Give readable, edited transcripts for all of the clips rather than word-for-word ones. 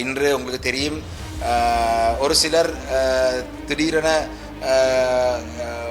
இன்று உங்களுக்கு தெரியும் ஒரு சிலர் திடீரென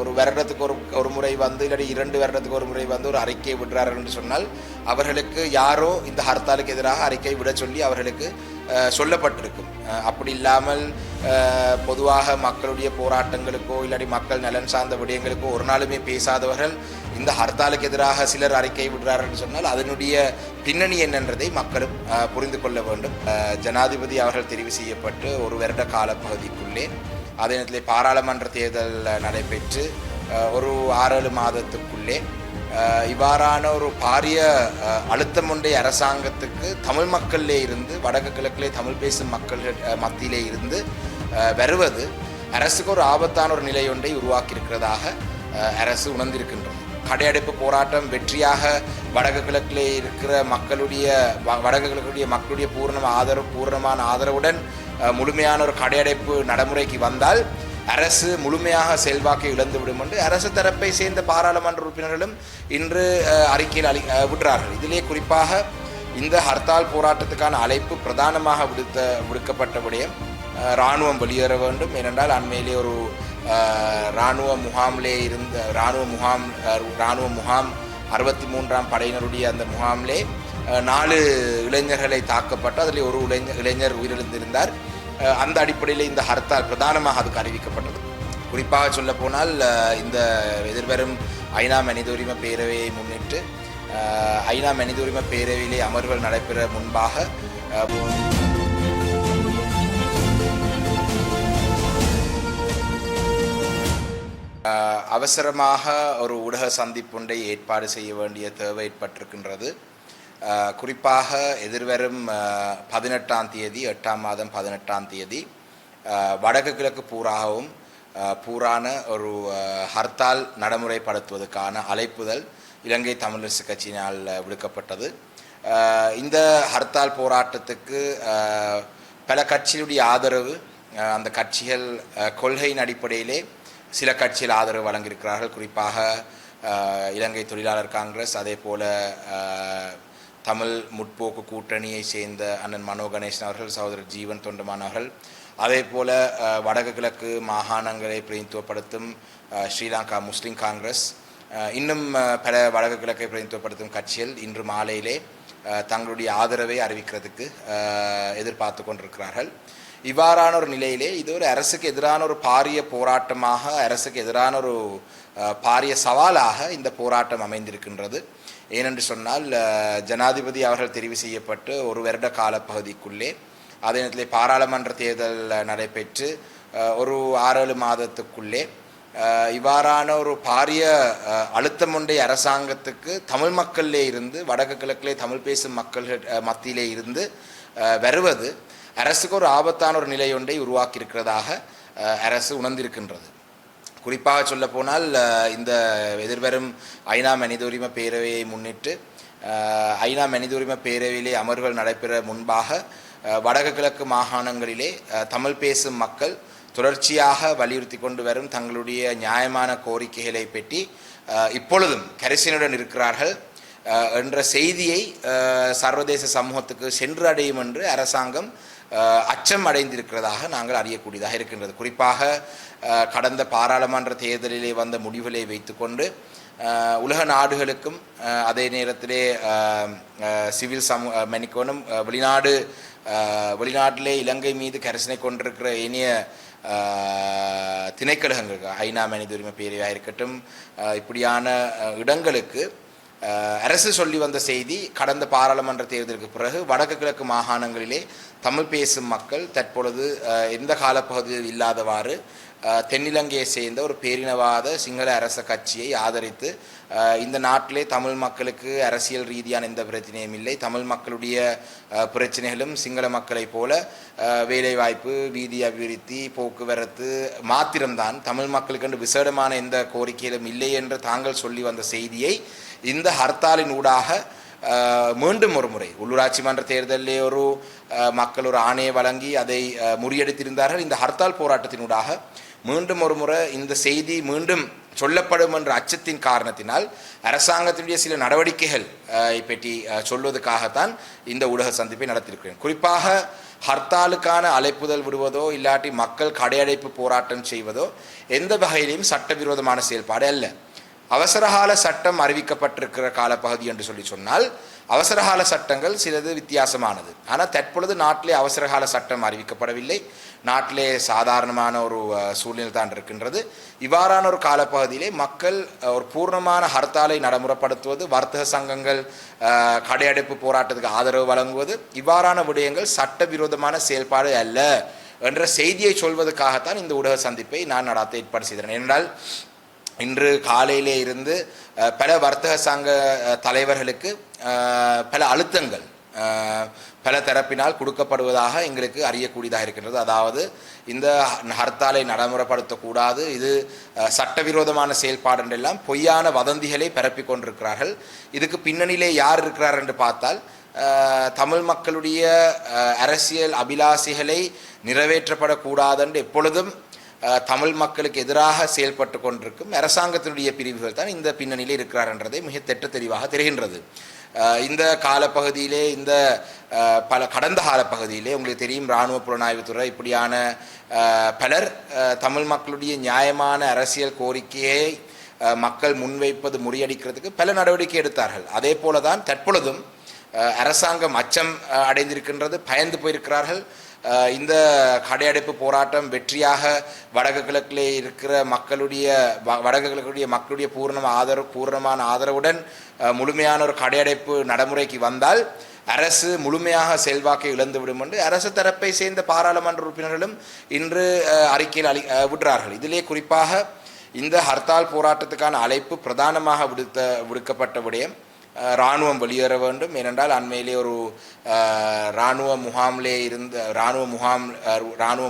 ஒரு வருடத்துக்கு ஒரு முறை வந்து இல்லாட்டி 2 வருடத்துக்கு ஒரு முறை வந்து ஒரு அறிக்கை விடுறார்கள் என்று சொன்னால் அவர்களுக்கு யாரோ இந்த ஹர்த்தாலுக்கு எதிராக அறிக்கை விட சொல்லி அவர்களுக்கு சொல்லப்பட்டிருக்கும். அப்படி இல்லாமல் பொதுவாக மக்களுடைய போராட்டங்களுக்கோ இல்லாட்டி மக்கள் நலன் சார்ந்த விடயங்களுக்கோ ஒரு நாளுமே பேசாதவர்கள் இந்த ஹர்த்தாலுக்கு எதிராக சிலர் அறிக்கை விடுறார்கள் சொன்னால் அதனுடைய பின்னணி என்னன்றதை மக்களும் புரிந்து கொள்ள வேண்டும். ஜனாதிபதி அவர்கள் தெரிவு செய்யப்பட்டு ஒரு வருட கால பகுதிக்குள்ளே அதே நேரத்தில் பாராளுமன்ற தேர்தல் நடைபெற்று ஒரு 6-7 மாதத்துக்குள்ளே இவ்வாறான ஒரு பாரிய அழுத்தம் ஒன்றை அரசாங்கத்துக்கு தமிழ் மக்களிலே இருந்து வடக்கு கிழக்கிலே தமிழ் பேசும் மக்கள் மத்தியிலே இருந்து வருவது அரசுக்கு ஒரு ஆபத்தான ஒரு நிலை ஒன்றை உருவாக்கியிருக்கிறதாக அரசு உணர்ந்திருக்கின்றது. கடையடைப்பு போராட்டம் வெற்றியாக வடக்கு கிழக்கிலே இருக்கிற மக்களுடைய பூர்ணமான ஆதரவுடன் முழுமையான ஒரு கடையடைப்பு நடைமுறைக்கு வந்தால் அரசு முழுமையாக செல்வாக்கை இழந்துவிடும் என்று அரசு தரப்பை சேர்ந்த பாராளுமன்ற உறுப்பினர்களும் இன்று அறிக்கையில் விடுறார்கள். இதிலே குறிப்பாக இந்த ஹர்த்தால் போராட்டத்துக்கான அழைப்பு பிரதானமாக விடுக்கப்பட்ட விடயம் இராணுவம் வெளியேற வேண்டும். ஏனென்றால் அண்மையிலே ஒரு இராணுவ முகாம் 63ஆம் படையினருடைய அந்த முகாமிலே 4 இளைஞர்களை தாக்கப்பட்டு அதில் ஒரு இளைஞர் உயிரிழந்திருந்தார். அந்த அடிப்படையில் இந்த ஹர்த்தால் பிரதானமாக அதுக்கு அறிவிக்கப்பட்டது. குறிப்பாக சொல்ல போனால் இந்த எதிர்வரும் ஐநா மனித உரிமை பேரவையை முன்னிட்டு ஐநா மனித உரிமை பேரவையிலே அமர்வுகள் நடைபெற முன்பாக அவசரமாக ஒரு ஊடக சந்திப்பொன்றை ஏற்பாடு செய்ய வேண்டிய தேவை ஏற்பட்டிருக்கின்றது. குறிப்பாக எதிர்வரும் 18ஆம் தேதி 8ஆம் மாதம் 18ஆம் தேதி வடக்கு கிழக்கு பூரான ஒரு ஹர்த்தால் நடைமுறைப்படுத்துவதற்கான அழைப்புதல் இலங்கை தமிழரசு கட்சியினால் விடுக்கப்பட்டது. இந்த ஹர்த்தால் போராட்டத்துக்கு பல கட்சிகளுடைய ஆதரவு, அந்த கட்சிகள் கொள்கையின் அடிப்படையிலே சில கட்சிகள் ஆதரவு வழங்கியிருக்கிறார்கள். குறிப்பாக இலங்கை தொழிலாளர் காங்கிரஸ், அதே போல தமிழ் முற்போக்கு கூட்டணியை சேர்ந்த அண்ணன் மனோ கணேசன் அவர்கள், சகோதரர் ஜீவன் தொண்டமான் அவர்கள், அதே போல வடக்கு கிழக்கு மாகாணங்களை பிரதிநிதித்துவப்படுத்தும் ஸ்ரீலங்கா முஸ்லீம் காங்கிரஸ், இன்னும் பல வடக்கு கிழக்கை பிரதிநிதித்துவப்படுத்தும் கட்சிகள் இன்று மாலையிலே தங்களுடைய ஆதரவை அறிவிக்கிறதுக்கு எதிர்பார்த்து கொண்டிருக்கிறார்கள். இவ்வாறான ஒரு நிலையிலே இது ஒரு அரசுக்கு எதிரான ஒரு பாரிய போராட்டமாக, அரசுக்கு எதிரான ஒரு பாரிய சவாலாக இந்த போராட்டம் அமைந்திருக்கின்றது. ஏனென்று சொன்னால் ஜனாதிபதி அவர்கள் தெரிவு செய்யப்பட்டு ஒரு வருட கால பகுதிக்குள்ளே அதே நேரத்தில் பாராளுமன்ற தேர்தல் நடைபெற்று ஒரு 6-7 மாதத்துக்குள்ளே இவ்வாறான ஒரு பாரிய அழுத்தம் ஒன்றை அரசாங்கத்துக்கு தமிழ் மக்களிலே இருந்து வடக்கு கிழக்கிலே தமிழ் பேசும் மக்கள் மத்தியிலே இருந்து வருவது அரசுக்கு ஒரு ஆபத்தான ஒரு நிலை ஒன்றை உருவாக்கியிருக்கிறதாக அரசு உணர்ந்திருக்கின்றது. குறிப்பாக சொல்ல போனால் இந்த எதிர்வரும் ஐநா மனித உரிமை பேரவையை முன்னிட்டு ஐநா மனித உரிமை பேரவையிலே அமர்வுகள் நடைபெற முன்பாக வடக்கு கிழக்கு மாகாணங்களிலே தமிழ் பேசும் மக்கள் தொடர்ச்சியாக வலியுறுத்தி கொண்டு வரும் தங்களுடைய நியாயமான கோரிக்கைகளை பற்றி இப்பொழுதும் கரிசனையுடன் இருக்கிறார்கள் என்ற செய்தியை சர்வதேச சமூகத்துக்கு சென்று அடையும் என்று அரசாங்கம் அச்சம் அடைந்திருக்கிறதாக நாங்கள் அறியக்கூடியதாக இருக்கின்றது. குறிப்பாக கடந்த பாராளுமன்ற தேர்தலிலே வந்த முடிவுகளை வைத்துக்கொண்டு உலக நாடுகளுக்கும் அதே நேரத்திலே சிவில் மன்னிக்கணும் வெளிநாட்டிலே இலங்கை மீது கரிசனை கொண்டிருக்கிற இனிய திணைக்களங்களுக்கு ஐநா மனித உரிமை பேரவையாக இருக்கட்டும், இப்படியான இடங்களுக்கு அரசு சொல்லி வந்த செய்தி, கடந்த பாராளுமன்ற தேர்தலுக்கு பிறகு வடக்கு கிழக்கு மாகாணங்களிலே தமிழ் பேசும் மக்கள் தற்பொழுது எந்த காலப்பகுதியில் இல்லாதவாறு தென்னிலங்கையை சேர்ந்த ஒரு பேரினவாத சிங்கள அரச கட்சியை ஆதரித்து இந்த நாட்டிலே தமிழ் மக்களுக்கு அரசியல் ரீதியான எந்த பிரச்சனையும் இல்லை, தமிழ் மக்களுடைய பிரச்சனைகளும் சிங்கள மக்களைப் போல வேலைவாய்ப்பு, வீதி அபிவிருத்தி, போக்குவரத்து மாத்திரம்தான், தமிழ் மக்களுக்கு விசேடமான எந்த கோரிக்கைகளும் இல்லை என்று தாங்கள் சொல்லி வந்த செய்தியை இந்த ஹர்த்தாலின் ஊடாக மீண்டும் ஒரு முறை உள்ளூராட்சி மன்ற தேர்தலிலே ஒரு மக்கள் ஒரு ஆணையை வழங்கி அதை முறியடித்திருந்தார்கள். இந்த ஹர்த்தால் போராட்டத்தினூடாக மீண்டும் ஒரு முறை இந்த செய்தி மீண்டும் சொல்லப்படும் என்ற அச்சத்தின் காரணத்தினால் அரசாங்கத்தினுடைய சில நடவடிக்கைகள் பற்றி சொல்வதற்காகத்தான் இந்த ஊடக சந்திப்பை நடத்தியிருக்கிறேன். குறிப்பாக ஹர்த்தாலுக்கான அழைப்புதல் விடுவதோ இல்லாட்டி மக்கள் கடையடைப்பு போராட்டம் செய்வதோ எந்த வகையிலையும் சட்டவிரோதமான செயல்பாடு அல்ல. அவசரகால சட்டம் அறிவிக்கப்பட்டிருக்கிற காலப்பகுதி என்று சொன்னால் அவசரகால சட்டங்கள் சிலது வித்தியாசமானது. ஆனால் தற்பொழுது நாட்டிலே அவசரகால சட்டம் அறிவிக்கப்படவில்லை. நாட்டிலே சாதாரணமான ஒரு சூழ்நிலை தான் இருக்கின்றது. இவ்வாறான ஒரு காலப்பகுதியிலே மக்கள் ஒரு பூர்ணமான ஹர்த்தாலை நடைமுறைப்படுத்துவது, வர்த்தக சங்கங்கள் கடையடைப்பு போராட்டத்துக்கு ஆதரவு வழங்குவது, இவ்வாறான விடயங்கள் சட்டவிரோதமான செயல்பாடு அல்ல என்ற செய்தியை சொல்வதற்காகத்தான் இந்த ஊடக சந்திப்பை நான் நடாத்த ஏற்பாடு செய்தேன். என்றால் இன்று காலையிலே இருந்து பல வர்த்தக சங்க தலைவர்களுக்கு பல அழுத்தங்கள் பல தரப்பினால் கொடுக்கப்படுவதாக எங்களுக்கு அறியக்கூடியதாக இருக்கின்றது. அதாவது இந்த ஹர்த்தாலை நடைமுறைப்படுத்தக்கூடாது, இது சட்டவிரோதமான செயல்பாடு என்றெல்லாம் பொய்யான வதந்திகளை பரப்பி கொண்டிருக்கிறார்கள். இதுக்கு பின்னணியிலே யார் இருக்கிறார் என்று பார்த்தால் தமிழ் மக்களுடைய அரசியல் அபிலாஷைகளை நிறைவேற்றப்படக்கூடாது என்று எப்பொழுதும் தமிழ் மக்களுக்கு எதிராக செயல்பட்டு கொண்டிருக்கும் அரசாங்கத்தினுடைய பிரிவுகள் தான் இந்த பின்னணியில் இருக்கிறார் என்றதை மிக திட்ட தெளிவாக தெரிகின்றது. இந்த காலப்பகுதியிலே இந்த கடந்த காலப்பகுதியிலே உங்களுக்கு தெரியும், இராணுவ புலனாய்வுத்துறை இப்படியான பலர் தமிழ் மக்களுடைய நியாயமான அரசியல் கோரிக்கையை மக்கள் முன்வைப்பது முறியடிக்கிறதுக்கு பல நடவடிக்கை எடுத்தார்கள். அதே போல தான் தற்பொழுதும் அரசாங்கம் அச்சம் அடைந்திருக்கின்றது, பயந்து போயிருக்கிறார்கள். இந்த கடையடைப்பு போராட்டம் வெற்றியாக வடக்கு கிழக்கிலே இருக்கிற வடக்கு கிழக்குடைய மக்களுடைய பூர்ணமான ஆதரவுடன் முழுமையான ஒரு கடையடைப்பு நடைமுறைக்கு வந்தால் அரசு முழுமையாக செல்வாக்கை இழந்துவிடும் என்று அரசு தரப்பை சேர்ந்த பாராளுமன்ற உறுப்பினர்களும் இன்று அறிக்கையில் விடுறார்கள். இதிலே குறிப்பாக இந்த ஹர்த்தால் போராட்டத்துக்கான அழைப்பு பிரதானமாக விடுக்கப்பட்ட விடயம் இராணுவம் வெளியேற வேண்டும். ஏனென்றால் அண்மையிலே ஒரு இராணுவ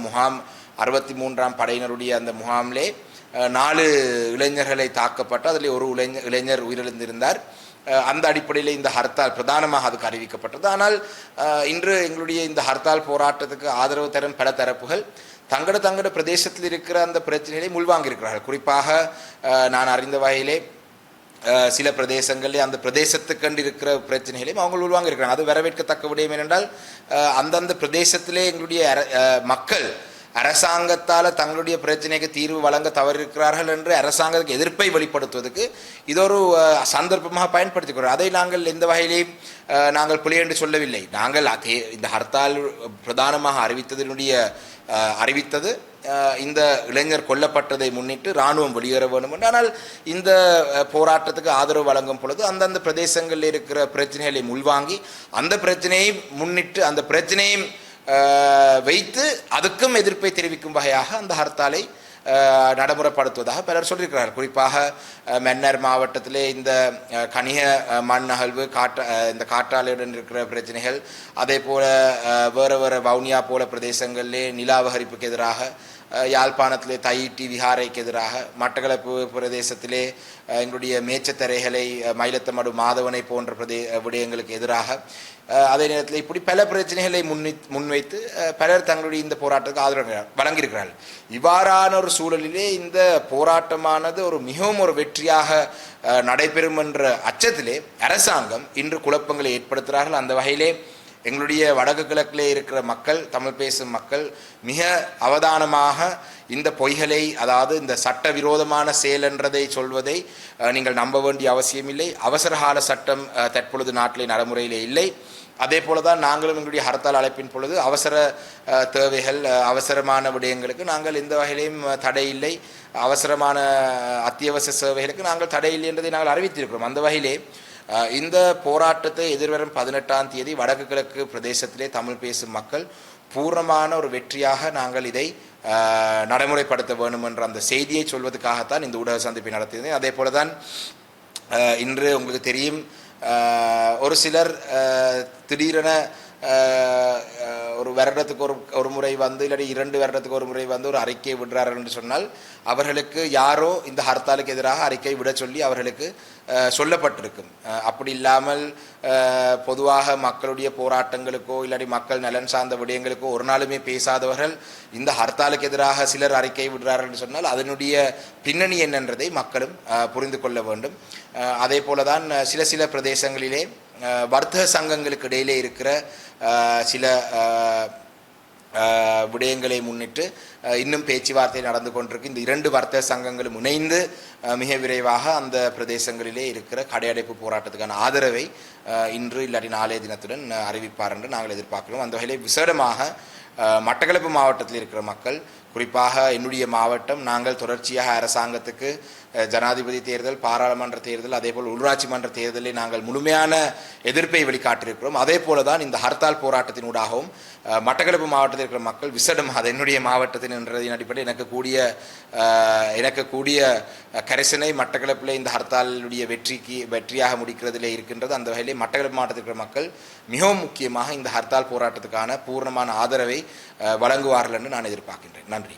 முகாம் 63ஆம் படையினருடைய அந்த முகாமிலே 4 இளைஞர்களை தாக்கப்பட்டு அதில் ஒரு இளைஞர் உயிரிழந்திருந்தார். அந்த அடிப்படையில் இந்த ஹர்த்தால் பிரதானமாக அதுக்கு அறிவிக்கப்பட்டது. ஆனால் இன்று எங்களுடைய இந்த ஹர்த்தால் போராட்டத்துக்கு ஆதரவு தரும் பல தரப்புகள் தங்களோட பிரதேசத்தில் இருக்கிற அந்த பிரச்சனைகளை முள்வாங்கியிருக்கிறார்கள். குறிப்பாக நான் அறிந்த வகையிலே சில பிரதேசங்களில் அந்த பிரதேசத்துக்கண்டு இருக்கிற பிரச்சனைகளையும் அவங்க உள்வாங்க இருக்கிறாங்க. அது வரவேற்கத்தக்க விடயம். ஏனென்றால் அந்தந்த பிரதேசத்திலே எங்களுடைய மக்கள் அரசாங்கத்தால் தங்களுடைய பிரச்சனைக்கு தீர்வு வழங்க தவறிருக்கிறார்கள் என்று அரசாங்கத்துக்கு எதிர்ப்பை வெளிப்படுத்துவதற்கு இது ஒரு சந்தர்ப்பமாக பயன்படுத்திக்கிறோம். அதை நாங்கள் எந்த வகையிலையும் நாங்கள் பிழை என்று சொல்லவில்லை. நாங்கள் இந்த ஹர்த்தால் பிரதானமாக அறிவித்தது இந்த இளைஞர் கொல்லப்பட்டதை முன்னிட்டு இராணுவம் வெளியேற வேண்டும் என்று. ஆனால் இந்த போராட்டத்துக்கு ஆதரவு வழங்கும் பொழுது அந்தந்த பிரதேசங்களில் இருக்கிற பிரச்சனைகளை உள்வாங்கி அந்த பிரச்சனையை முன்னிட்டு அந்த பிரச்சனையும் வைத்து அதுக்கும் எதிர்ப்பை தெரிவிக்கும் வகையாக அந்த ஹர்த்தாலை நடைமுறைப்படுத்துவதாக பலர் சொல்லியிருக்கிறார்கள். குறிப்பாக மன்னர் மாவட்டத்திலே இந்த கனிக மண் அகழ்வு இந்த காற்றாலையுடன் இருக்கிற பிரச்சனைகள், அதே போல வேறு வவுனியா போல பிரதேசங்களிலே நிலாவகரிப்புக்கு எதிராக, யாழ்ப்பாணத்திலே தையிட்டி விஹாரைக்கு எதிராக, மட்டக்களப்பு பிரதேசத்திலே எங்களுடைய மேச்சத்தரைகளை மயிலத்தமடு மாதவனை போன்ற விடயங்களுக்கு எதிராக, அதே நேரத்தில் இப்படி பல பிரச்சனைகளை முன்வைத்து பலர் தங்களுடைய இந்த போராட்டத்துக்கு ஆதரவு வழங்கியிருக்கிறார்கள். இவ்வாறான ஒரு சூழலிலே இந்த போராட்டமானது மிகவும் ஒரு வெற்றியாக நடைபெறும் என்ற அச்சத்திலே அரசாங்கம் இன்று குழப்பங்களை ஏற்படுத்துகிறார்கள். அந்த வகையிலே எங்களுடைய வடக்கு கிழக்கிலே இருக்கிற மக்கள், தமிழ் பேசும் மக்கள் மிக அவதானமாக இந்த பொய்களை, அதாவது இந்த சட்டவிரோதமான செயல் என்றதை சொல்வதை நீங்கள் நம்ப வேண்டிய அவசியமில்லை. அவசரகால சட்டம் தற்பொழுது நாட்டிலே நடைமுறையிலே இல்லை. அதே போல தான் நாங்களும் எங்களுடைய ஹர்த்தால் அழைப்பின் பொழுது அவசர தேவைகள், அவசரமான விடயங்களுக்கு நாங்கள் எந்த வகையிலையும் தடை இல்லை, அவசரமான அத்தியாவசிய சேவைகளுக்கு நாங்கள் தடை இல்லை என்பதை நாங்கள் அறிவித்திருக்கிறோம். அந்த வகையிலே இந்த போராட்டத்தை எதிர்வரும் 18ஆம் தேதி வடக்கு கிழக்கு பிரதேசத்திலே தமிழ் பேசும் மக்கள் பூர்ணமான ஒரு வெற்றியாக நாங்கள் இதை நடைமுறைப்படுத்த வேண்டும் என்ற அந்த செய்தியை சொல்வதற்காகத்தான் இந்த ஊடக சந்திப்பை நடத்தியது. அதே போல தான் இன்று உங்களுக்கு தெரியும், ஒரு சிலர் திடீரென ஒரு வருடத்துக்கு ஒரு முறை வந்து இல்லாட்டி 2 வருடத்துக்கு ஒரு முறை வந்து ஒரு அறிக்கை விடுறார்கள் என்று சொன்னால் அவர்களுக்கு யாரோ இந்த ஹர்த்தாலுக்கு எதிராக அறிக்கை விட சொல்லி அவர்களுக்கு சொல்லப்பட்டிருக்கும். அப்படி இல்லாமல் பொதுவாக மக்களுடைய போராட்டங்களுக்கோ இல்லாட்டி மக்கள் நலன் சார்ந்த விடயங்களுக்கோ ஒரு நாளுமே பேசாதவர்கள் இந்த ஹர்த்தாலுக்கு எதிராக சிலர் அறிக்கை விடுறார்கள் என்று சொன்னால் அதனுடைய பின்னணி என்னன்றதை மக்களும் புரிந்து கொள்ள வேண்டும். அதே போல தான் சில பிரதேசங்களிலே வர்த்தக சங்கங்களுக்கு இடையிலே இருக்கிற சில விடயங்களை முன்னிட்டு இன்னும் பேச்சுவார்த்தை நடந்து கொண்டிருக்கு. இந்த 2 வர்த்தக சங்கங்களும் இணைந்து மிக விரைவாக அந்த பிரதேசங்களிலே இருக்கிற கடையடைப்பு போராட்டத்துக்கான ஆதரவை இன்று இல்லாட்டி நாளைய தினத்துடன் அறிவிப்பார் என்று நாங்கள் எதிர்பார்க்கிறோம். அந்த வகையிலே விசேடமாக மட்டக்களப்பு மாவட்டத்தில் இருக்கிற மக்கள், குறிப்பாக என்னுடைய மாவட்டம், நாங்கள் தொடர்ச்சியாக அரசாங்கத்துக்கு ஜனாதிபதி தேர்தல், பாராளுமன்ற தேர்தல், அதேபோல் உள்ளாட்சி மன்ற தேர்தலில் நாங்கள் முழுமையான எதிர்ப்பை வெளிக்காட்டியிருக்கிறோம். அதே போல தான் இந்த ஹர்த்தால் போராட்டத்தினூடாகவும் மட்டக்களப்பு மாவட்டத்தில் இருக்கிற மக்கள் விசேடமாக என்னுடைய மாவட்டத்தின் என்றதின் அடிப்படையில் எனக்கு கூடிய கரிசனை மட்டக்களப்பில் இந்த ஹர்த்தாலுடைய வெற்றியாக முடிக்கிறதிலே இருக்கின்றது. அந்த வகையிலே மட்டக்களப்பு மாவட்டத்தில் இருக்கிற மக்கள் மிகவும் முக்கியமாக இந்த ஹர்த்தால் போராட்டத்துக்கான பூர்ணமான ஆதரவை வழங்குவார்கள் என்று நான் எதிர்பார்க்கின்றேன். நன்றி.